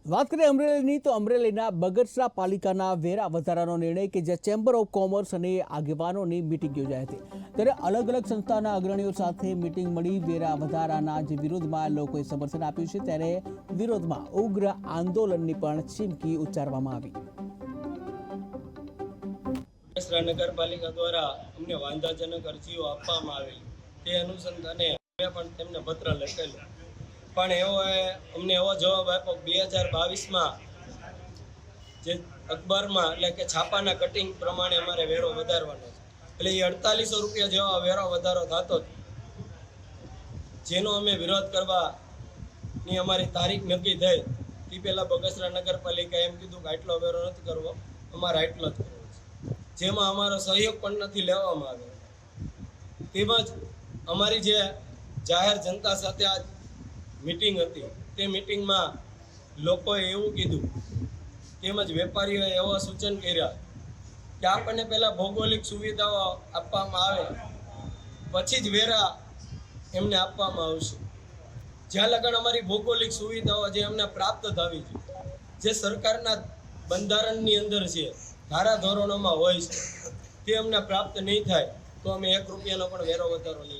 વાત કરીએ અમરેલીની તો અમરેલીના બગસરા પાલિકાના વેરા વધારાનો નિર્ણય કે જે ચેમ્બર ઓફ કોમર્સ અને આગેવાનોની મિટિંગ યોજાઈ હતી ત્યારે અલગ અલગ સંસ્થાના અગ્રણીઓ સાથે મિટિંગ મળી વેરા વધારાના જે વિરોધમાં લોકોએ સમર્થન આપ્યું છે ત્યારે વિરોધમાં ઉગ્ર આંદોલનની પણ ચીમકી ઉચ્ચારવામાં આવી। બગસરા નગરપાલિકા દ્વારા અમને વાંધાજનક અરજીઓ આપવામાં આવેલી તે અનુસંધાને અમે પણ તેમને પત્ર લખેલો પણ અમને એવો જવાબ આપ્યો 2022માં જે અખબારમાં એટલે કે છાપાના કટિંગ પ્રમાણે અમારે વેરો વધારવાનો છે એટલે એ 4800 રૂપિયા જેવા વેરો વધારો થતો જેનો અમે વિરોધ કરવાની અમારી તારીખ નક્કી થઈ તે પહેલાં બગસરા નગરપાલિકાએ એમ કીધું કે આટલો વેરો નથી કરવો, અમારે આટલો જ કરવો છે, જેમાં અમારો સહયોગ પણ નથી લેવામાં આવ્યો। તેમજ અમારી જે જાહેર જનતા સાથે આ મીટિંગ હતી તે મીટિંગમાં લોકોએ એવું કીધું તેમજ વેપારીઓએ એવા સૂચન કર્યા કે આપણને પહેલાં ભૌગોલિક સુવિધાઓ આપવામાં આવે પછી જ વેરા એમને આપવામાં આવશે। જ્યાં લગન અમારી ભૌગોલિક સુવિધાઓ જે અમને પ્રાપ્ત થવી જોઈએ, જે સરકારના બંધારણની અંદર છે, ધારાધોરણોમાં હોય છે, તે અમને પ્રાપ્ત નહીં થાય તો અમે 1 રૂપિયાનો પણ વેરો વધારો નહીં